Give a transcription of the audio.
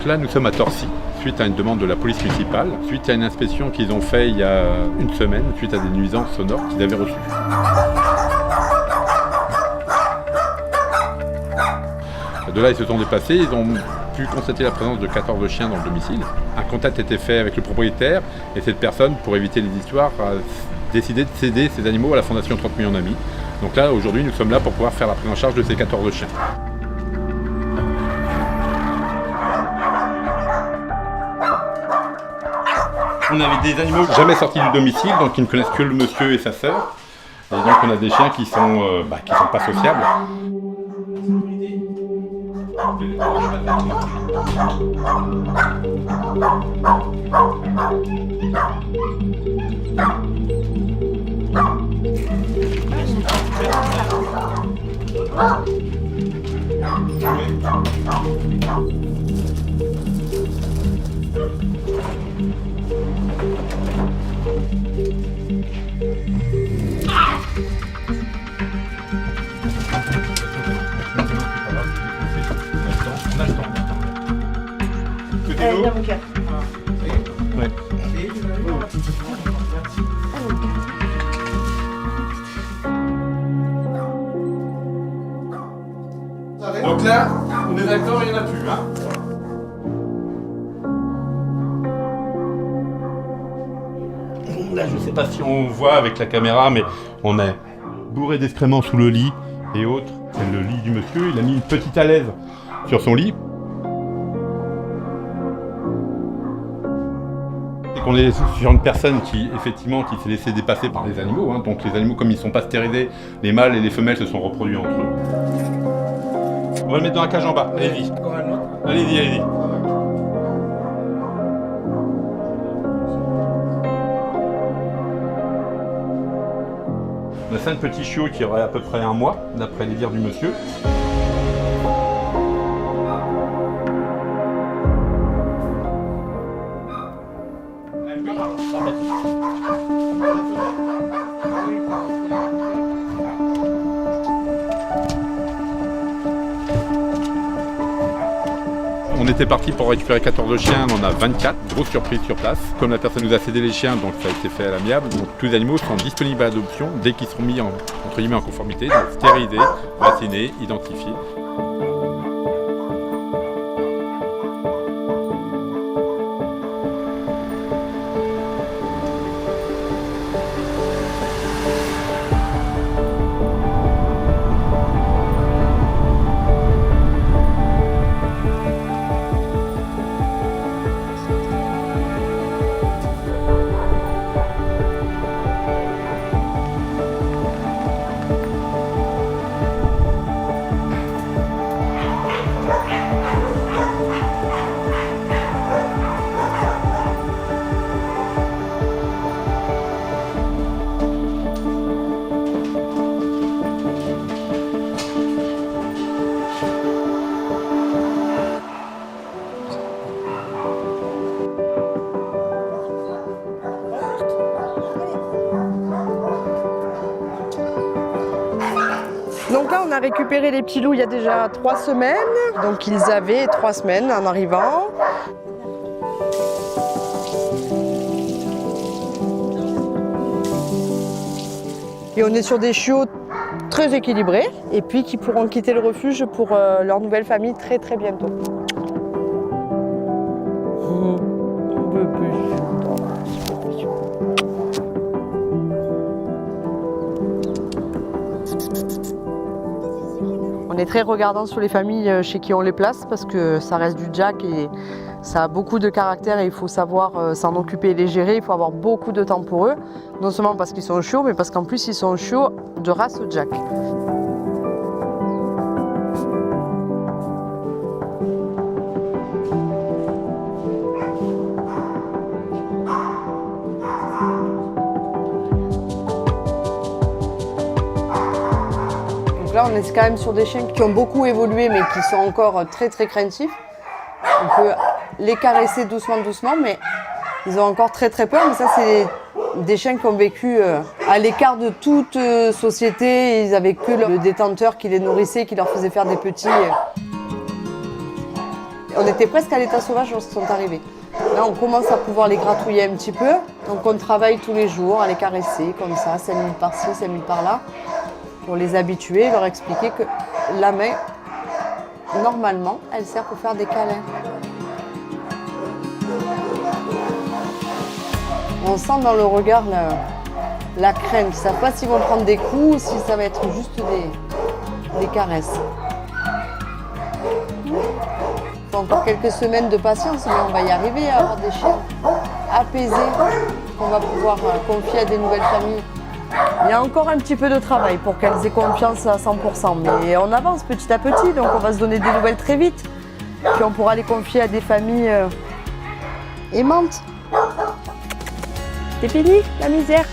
là, nous sommes à Torcy, suite à une demande de la police municipale, suite à une inspection qu'ils ont faite il y a une semaine, suite à des nuisances sonores qu'ils avaient reçues. De là, ils se sont déplacés, ils ont pu constater la présence de 14 chiens dans le domicile. Un contact était fait avec le propriétaire et cette personne, pour éviter les histoires, a décidé de céder ces animaux à la Fondation 30 millions d'amis. Donc là, aujourd'hui, nous sommes là pour pouvoir faire la prise en charge de ces 14 chiens. On avait des animaux jamais sortis du domicile, donc ils ne connaissent que le monsieur et sa sœur. Et donc on a des chiens qui sont pas sociables. Ouais. Donc là, on est d'accord, il n'y en a plus. Hein. Là, je ne sais pas si on voit avec la caméra, mais on est bourré d'excréments sous le lit et autres. C'est le lit du monsieur, il a mis une petite alaise sur son lit. On est sur une personne qui s'est laissée dépasser par les animaux. Hein. Donc les animaux, comme ils ne sont pas stérilisés, les mâles et les femelles se sont reproduits entre eux. On va le mettre dans la cage en bas. Allez-y. Allez-y, allez-y. On a 5 petits chiots qui auraient à peu près un mois, d'après les dires du monsieur. On était parti pour récupérer 14 chiens, on en a 24, grosse surprise sur place. Comme la personne nous a cédé les chiens, donc ça a été fait à l'amiable. Donc tous les animaux sont disponibles à l'adoption dès qu'ils seront mis en conformité, donc stérilisés, vaccinés, identifiés. Donc là, on a récupéré les petits loups il y a déjà 3 semaines. Donc ils avaient 3 semaines en arrivant. Et on est sur des chiots très équilibrés et puis qui pourront quitter le refuge pour leur nouvelle famille très très bientôt. On est très regardant sur les familles chez qui on les place parce que ça reste du jack et ça a beaucoup de caractère et il faut savoir s'en occuper et les gérer. Il faut avoir beaucoup de temps pour eux, non seulement parce qu'ils sont chiots, mais parce qu'en plus ils sont chiots de race jack. Là, on est quand même sur des chiens qui ont beaucoup évolué, mais qui sont encore très très craintifs. On peut les caresser doucement, doucement, mais ils ont encore très très peur. Mais ça, c'est des chiens qui ont vécu à l'écart de toute société. Ils n'avaient que le détenteur qui les nourrissait, qui leur faisait faire des petits. On était presque à l'état sauvage lorsqu'ils sont arrivés. Là, on commence à pouvoir les gratouiller un petit peu. Donc, on travaille tous les jours à les caresser comme ça, 5 minutes par-ci, 5 minutes par-là, pour les habituer, leur expliquer que la main, normalement, elle sert pour faire des câlins. On sent dans le regard la crainte. Ils ne savent pas s'ils vont prendre des coups ou si ça va être juste des caresses. Il faut encore quelques semaines de patience, mais on va y arriver à avoir des chiens apaisés qu'on va pouvoir confier à des nouvelles familles. Il y a encore un petit peu de travail pour qu'elles aient confiance à 100%, mais on avance petit à petit, donc on va se donner des nouvelles très vite. Puis on pourra les confier à des familles aimantes. C'est fini, la misère.